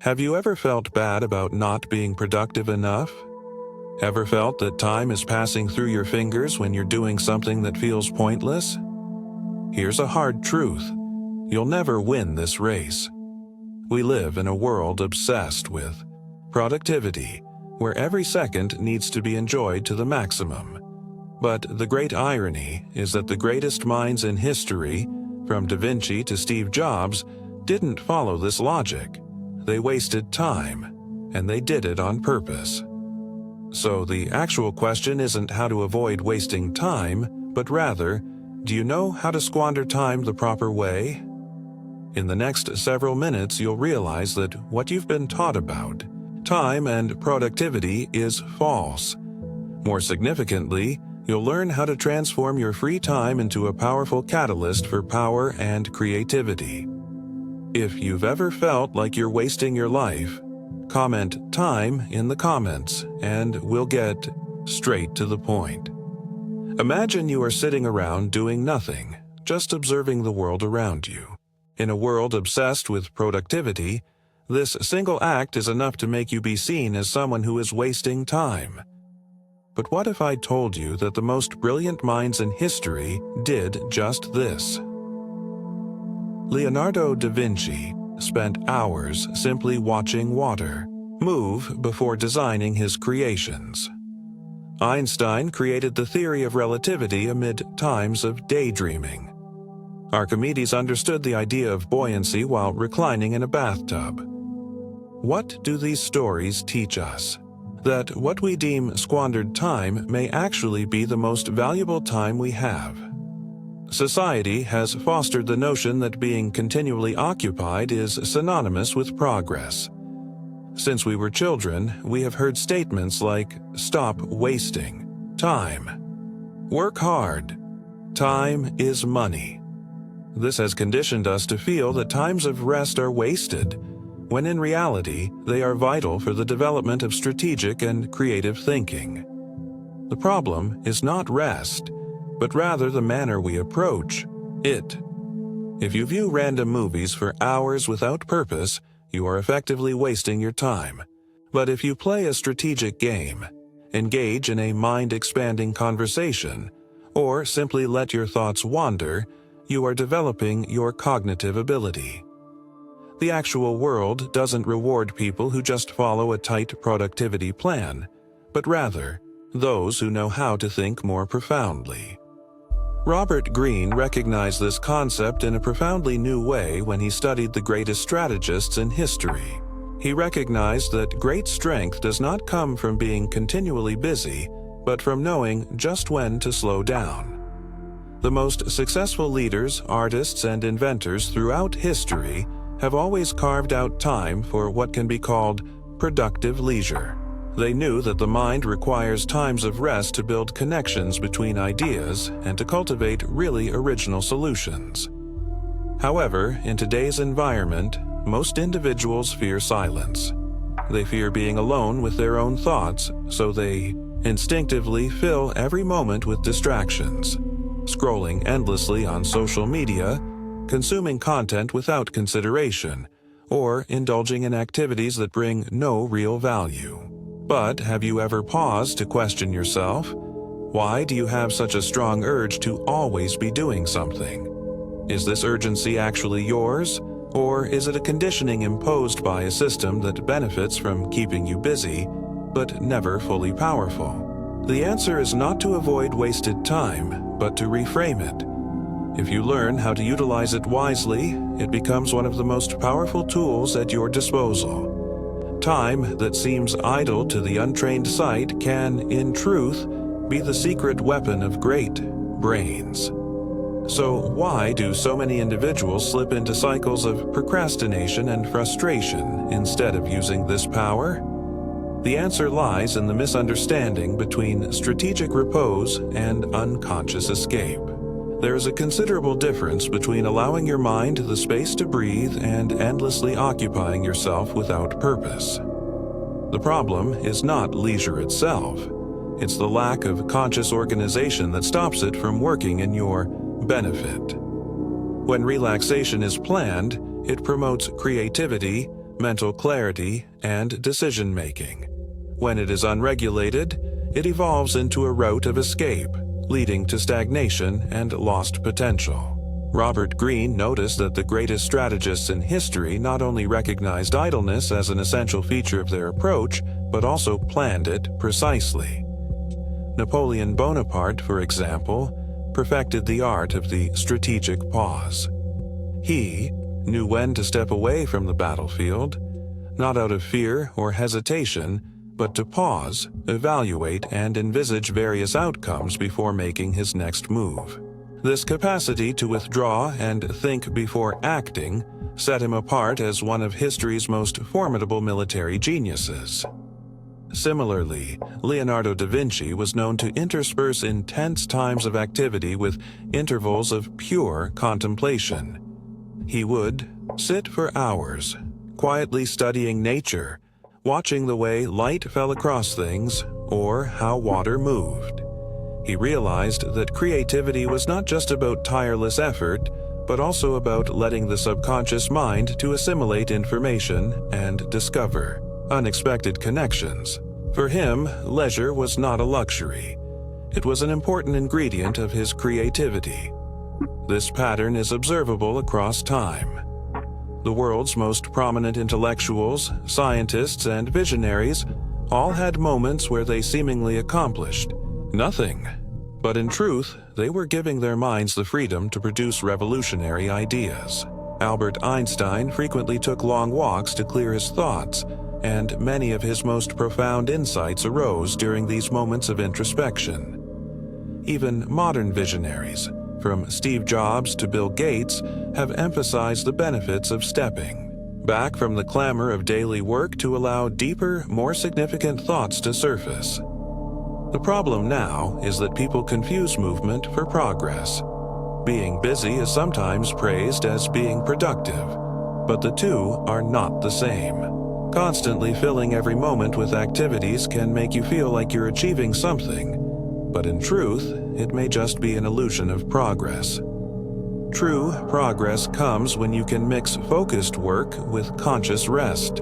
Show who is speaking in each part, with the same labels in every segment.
Speaker 1: Have you ever felt bad about not being productive enough? Ever felt that time is passing through your fingers when you're doing something that feels pointless? Here's a hard truth. You'll never win this race. We live in a world obsessed with productivity, where every second needs to be enjoyed to the maximum. But the great irony is that the greatest minds in history, from Da Vinci to Steve Jobs, didn't follow this logic. They wasted time, and they did it on purpose. So the actual question isn't how to avoid wasting time, but rather, do you know how to squander time the proper way? In the next several minutes, you'll realize that what you've been taught about, time and productivity, is false. More significantly, you'll learn how to transform your free time into a powerful catalyst for power and creativity. If you've ever felt like you're wasting your life, comment "time" in the comments and we'll get straight to the point. Imagine you are sitting around doing nothing, just observing the world around you. In a world obsessed with productivity, this single act is enough to make you be seen as someone who is wasting time. But what if I told you that the most brilliant minds in history did just this? Leonardo da Vinci spent hours simply watching water move before designing his creations. Einstein created the theory of relativity amid times of daydreaming. Archimedes understood the idea of buoyancy while reclining in a bathtub. What do these stories teach us? That what we deem squandered time may actually be the most valuable time we have. Society has fostered the notion that being continually occupied is synonymous with progress. Since we were children, we have heard statements like, "Stop wasting time," "Work hard," "Time is money." This has conditioned us to feel that times of rest are wasted, when in reality, they are vital for the development of strategic and creative thinking. The problem is not rest, but rather the manner we approach it. If you view random movies for hours without purpose, you are effectively wasting your time. But if you play a strategic game, engage in a mind-expanding conversation, or simply let your thoughts wander, you are developing your cognitive ability. The actual world doesn't reward people who just follow a tight productivity plan, but rather those who know how to think more profoundly. Robert Greene recognized this concept in a profoundly new way when he studied the greatest strategists in history. He recognized that great strength does not come from being continually busy, but from knowing just when to slow down. The most successful leaders, artists, and inventors throughout history have always carved out time for what can be called productive leisure. They knew that the mind requires times of rest to build connections between ideas and to cultivate really original solutions. However, in today's environment, most individuals fear silence. They fear being alone with their own thoughts, so they instinctively fill every moment with distractions, scrolling endlessly on social media, consuming content without consideration, or indulging in activities that bring no real value. But have you ever paused to question yourself? Why do you have such a strong urge to always be doing something? Is this urgency actually yours, or is it a conditioning imposed by a system that benefits from keeping you busy, but never fully powerful? The answer is not to avoid wasted time, but to reframe it. If you learn how to utilize it wisely, it becomes one of the most powerful tools at your disposal. Time that seems idle to the untrained sight can, in truth, be the secret weapon of great brains. So why do so many individuals slip into cycles of procrastination and frustration instead of using this power? The answer lies in the misunderstanding between strategic repose and unconscious escape. There is a considerable difference between allowing your mind the space to breathe and endlessly occupying yourself without purpose. The problem is not leisure itself. It's the lack of conscious organization that stops it from working in your benefit. When relaxation is planned, it promotes creativity, mental clarity, and decision-making. When it is unregulated, it evolves into a route of escape, leading to stagnation and lost potential. Robert Greene noticed that the greatest strategists in history not only recognized idleness as an essential feature of their approach, but also planned it precisely. Napoleon Bonaparte, for example, perfected the art of the strategic pause. He knew when to step away from the battlefield, not out of fear or hesitation, but to pause, evaluate, and envisage various outcomes before making his next move. This capacity to withdraw and think before acting set him apart as one of history's most formidable military geniuses. Similarly, Leonardo da Vinci was known to intersperse intense times of activity with intervals of pure contemplation. He would sit for hours, quietly studying nature, watching the way light fell across things or how water moved. He realized that creativity was not just about tireless effort, but also about letting the subconscious mind to assimilate information and discover unexpected connections. For him, leisure was not a luxury. It was an important ingredient of his creativity. This pattern is observable across time. The world's most prominent intellectuals, scientists, and visionaries all had moments where they seemingly accomplished nothing. But in truth, they were giving their minds the freedom to produce revolutionary ideas. Albert Einstein frequently took long walks to clear his thoughts, and many of his most profound insights arose during these moments of introspection. Even modern visionaries, from Steve Jobs to Bill Gates, have emphasized the benefits of stepping back from the clamor of daily work to allow deeper, more significant thoughts to surface. The problem now is that people confuse movement for progress. Being busy is sometimes praised as being productive, but the two are not the same. Constantly filling every moment with activities can make you feel like you're achieving something, but in truth, it may just be an illusion of progress. True progress comes when you can mix focused work with conscious rest.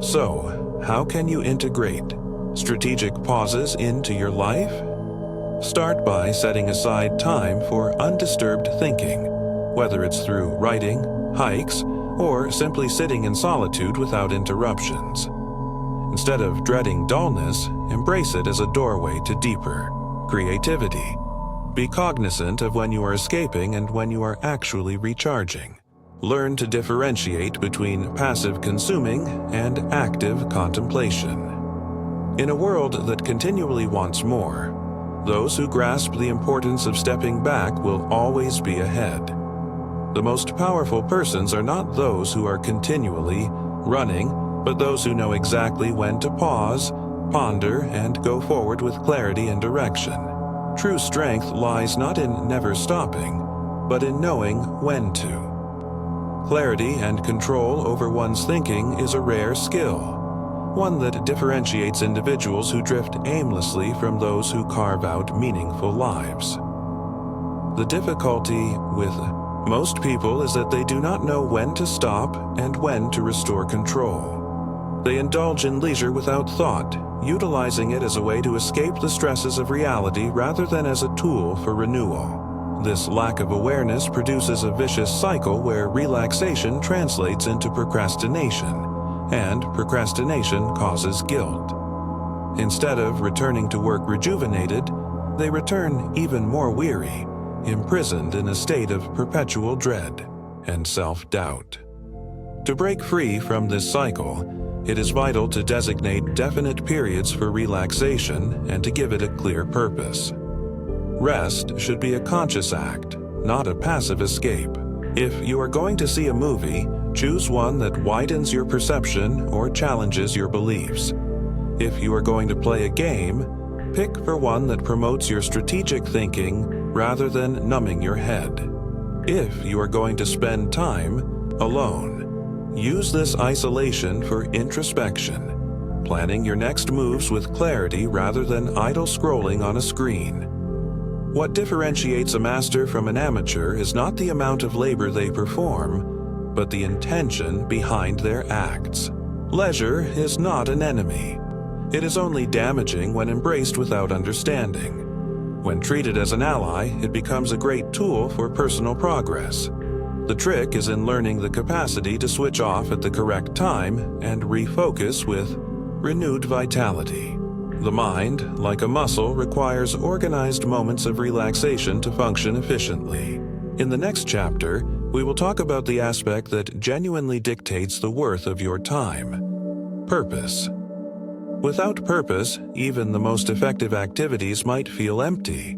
Speaker 1: So, how can you integrate strategic pauses into your life? Start by setting aside time for undisturbed thinking, whether it's through writing, hikes, or simply sitting in solitude without interruptions. Instead of dreading dullness, embrace it as a doorway to deeper creativity. Be cognizant of when you are escaping and when you are actually recharging. Learn to differentiate between passive consuming and active contemplation. In a world that continually wants more, those who grasp the importance of stepping back will always be ahead. The most powerful persons are not those who are continually running, but those who know exactly when to pause, ponder, and go forward with clarity and direction. True strength lies not in never stopping, but in knowing when to. Clarity and control over one's thinking is a rare skill, one that differentiates individuals who drift aimlessly from those who carve out meaningful lives. The difficulty with most people is that they do not know when to stop and when to restore control. They indulge in leisure without thought, utilizing it as a way to escape the stresses of reality rather than as a tool for renewal. This lack of awareness produces a vicious cycle where relaxation translates into procrastination, and procrastination causes guilt. Instead of returning to work rejuvenated, they return even more weary, imprisoned in a state of perpetual dread and self-doubt. To break free from this cycle, it is vital to designate definite periods for relaxation and to give it a clear purpose. Rest should be a conscious act, not a passive escape. If you are going to see a movie, choose one that widens your perception or challenges your beliefs. If you are going to play a game, pick for one that promotes your strategic thinking rather than numbing your head. If you are going to spend time alone, use this isolation for introspection, planning your next moves with clarity rather than idle scrolling on a screen. What differentiates a master from an amateur is not the amount of labor they perform, but the intention behind their acts. Leisure is not an enemy. It is only damaging when embraced without understanding. When treated as an ally, it becomes a great tool for personal progress. The trick is in learning the capacity to switch off at the correct time and refocus with renewed vitality. The mind, like a muscle, requires organized moments of relaxation to function efficiently. In the next chapter, we will talk about the aspect that genuinely dictates the worth of your time: purpose. Without purpose, even the most effective activities might feel empty.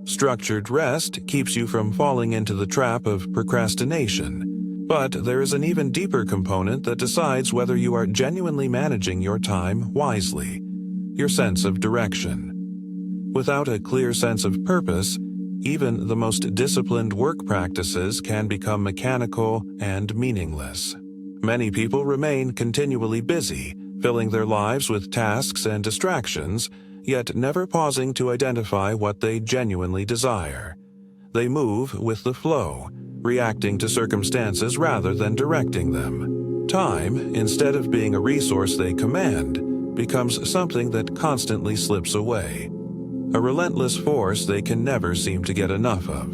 Speaker 1: Structured rest keeps you from falling into the trap of procrastination, but there is an even deeper component that decides whether you are genuinely managing your time wisely: your sense of direction. Without a clear sense of purpose, even the most disciplined work practices can become mechanical and meaningless. Many people remain continually busy, filling their lives with tasks and distractions, yet never pausing to identify what they genuinely desire. They move with the flow, reacting to circumstances rather than directing them. Time, instead of being a resource they command, becomes something that constantly slips away, a relentless force they can never seem to get enough of.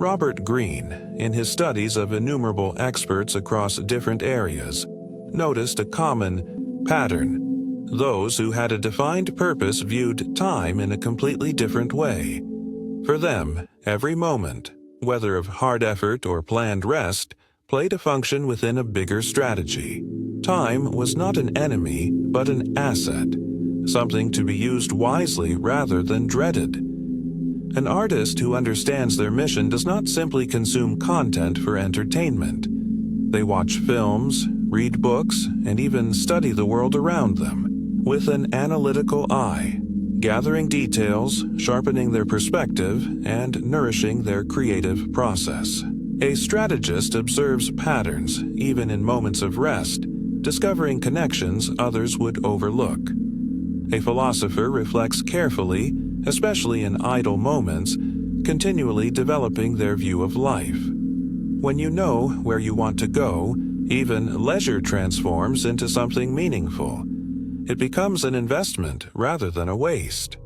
Speaker 1: Robert Greene, in his studies of innumerable experts across different areas, noticed a common pattern. Those who had a defined purpose viewed time in a completely different way. For them, every moment, whether of hard effort or planned rest, played a function within a bigger strategy. Time was not an enemy, but an asset, something to be used wisely rather than dreaded. An artist who understands their mission does not simply consume content for entertainment. They watch films, read books, and even study the world around them with an analytical eye, gathering details, sharpening their perspective, and nourishing their creative process. A strategist observes patterns, even in moments of rest, discovering connections others would overlook. A philosopher reflects carefully, especially in idle moments, continually developing their view of life. When you know where you want to go, even leisure transforms into something meaningful. It becomes an investment rather than a waste.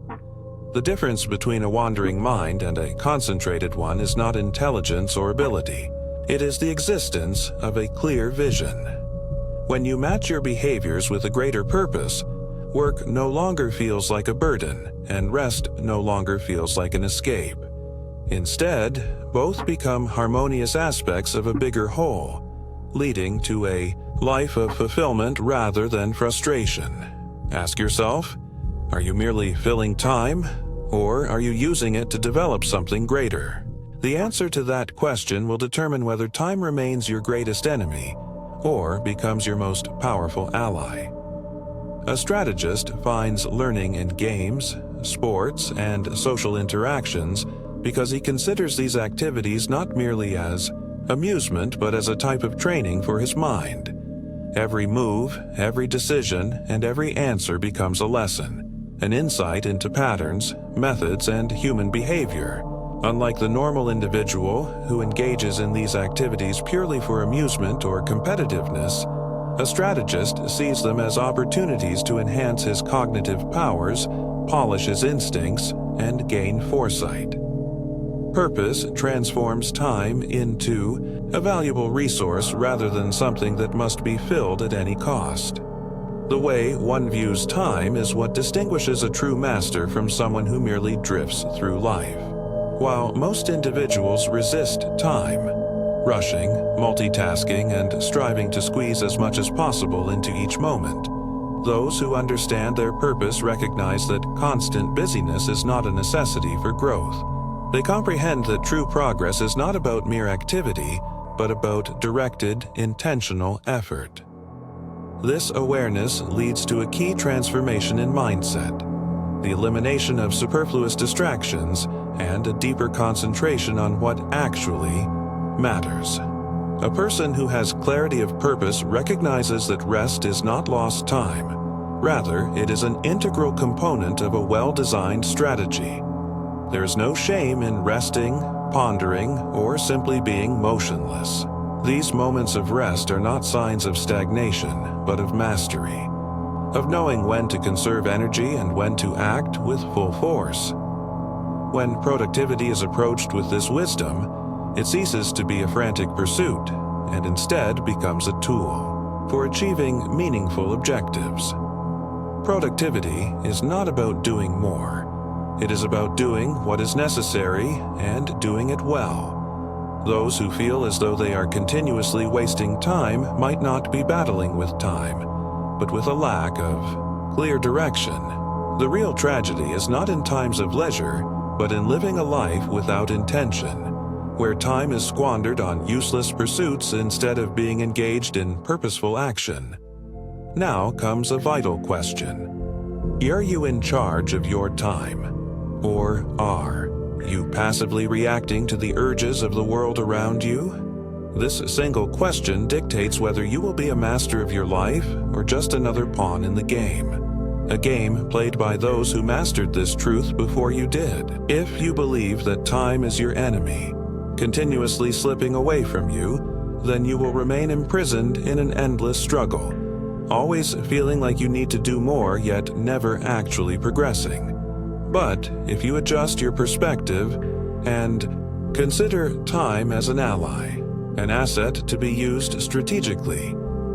Speaker 1: The difference between a wandering mind and a concentrated one is not intelligence or ability. It is the existence of a clear vision. When you match your behaviors with a greater purpose, work no longer feels like a burden, and rest no longer feels like an escape. Instead, both become harmonious aspects of a bigger whole, leading to a life of fulfillment rather than frustration. Ask yourself, are you merely filling time, or are you using it to develop something greater? The answer to that question will determine whether time remains your greatest enemy or becomes your most powerful ally. A strategist finds learning in games, sports, and social interactions because he considers these activities not merely as amusement but as a type of training for his mind. Every move, every decision, and every answer becomes a lesson, an insight into patterns, methods, and human behavior. Unlike the normal individual who engages in these activities purely for amusement or competitiveness, a strategist sees them as opportunities to enhance his cognitive powers, polish his instincts, and gain foresight. Purpose transforms time into a valuable resource rather than something that must be filled at any cost. The way one views time is what distinguishes a true master from someone who merely drifts through life. While most individuals resist time, rushing, multitasking, and striving to squeeze as much as possible into each moment, those who understand their purpose recognize that constant busyness is not a necessity for growth. They comprehend that true progress is not about mere activity, but about directed, intentional effort. This awareness leads to a key transformation in mindset, the elimination of superfluous distractions, and a deeper concentration on what actually matters. A person who has clarity of purpose recognizes that rest is not lost time. Rather, it is an integral component of a well-designed strategy. There is no shame in resting, pondering, or simply being motionless. These moments of rest are not signs of stagnation, but of mastery, of knowing when to conserve energy and when to act with full force. When productivity is approached with this wisdom, it ceases to be a frantic pursuit and instead becomes a tool for achieving meaningful objectives. Productivity is not about doing more. It is about doing what is necessary and doing it well. Those who feel as though they are continuously wasting time might not be battling with time, but with a lack of clear direction. The real tragedy is not in times of leisure, but in living a life without intention, where time is squandered on useless pursuits instead of being engaged in purposeful action. Now comes a vital question. Are you in charge of your time? Or are you passively reacting to the urges of the world around you? This single question dictates whether you will be a master of your life or just another pawn in the game. A game played by those who mastered this truth before you did. If you believe that time is your enemy, continuously slipping away from you, then you will remain imprisoned in an endless struggle, always feeling like you need to do more yet never actually progressing. But if you adjust your perspective and consider time as an ally, an asset to be used strategically,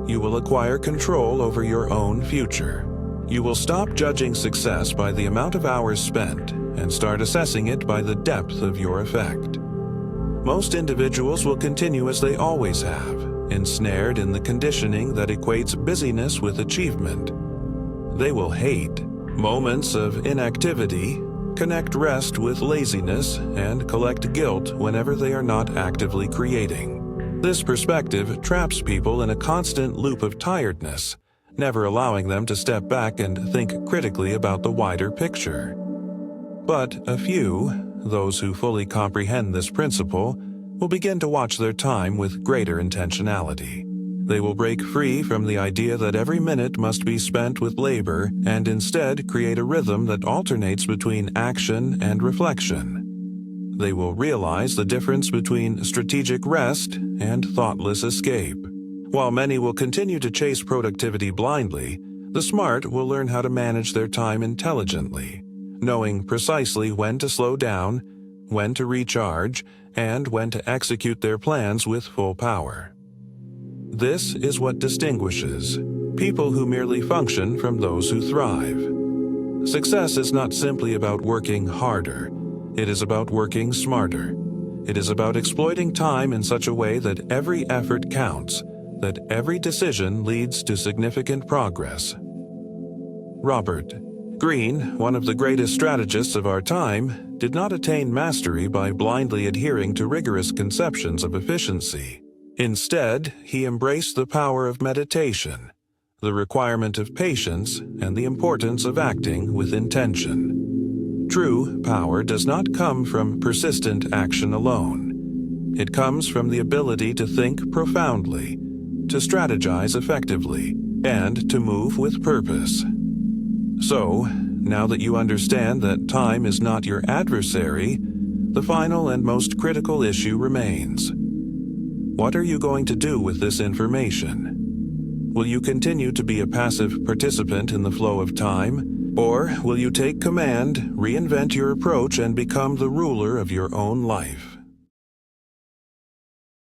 Speaker 1: you will acquire control over your own future. You will stop judging success by the amount of hours spent and start assessing it by the depth of your effect. Most individuals will continue as they always have, ensnared in the conditioning that equates busyness with achievement. They will hate moments of inactivity, connect rest with laziness, and collect guilt whenever they are not actively creating. This perspective traps people in a constant loop of tiredness, never allowing them to step back and think critically about the wider picture. But a few, those who fully comprehend this principle, will begin to watch their time with greater intentionality. They will break free from the idea that every minute must be spent with labor and instead create a rhythm that alternates between action and reflection. They will realize the difference between strategic rest and thoughtless escape. While many will continue to chase productivity blindly, the smart will learn how to manage their time intelligently, knowing precisely when to slow down, when to recharge, and when to execute their plans with full power. This is what distinguishes people who merely function from those who thrive. Success is not simply about working harder. It is about working smarter. It is about exploiting time in such a way that every effort counts, that every decision leads to significant progress. Robert Greene, one of the greatest strategists of our time, did not attain mastery by blindly adhering to rigorous conceptions of efficiency. Instead, he embraced the power of meditation, the requirement of patience, and the importance of acting with intention. True power does not come from persistent action alone. It comes from the ability to think profoundly, to strategize effectively, and to move with purpose. So, now that you understand that time is not your adversary, the final and most critical issue remains. What are you going to do with this information? Will you continue to be a passive participant in the flow of time, or will you take command, reinvent your approach, and become the ruler of your own life?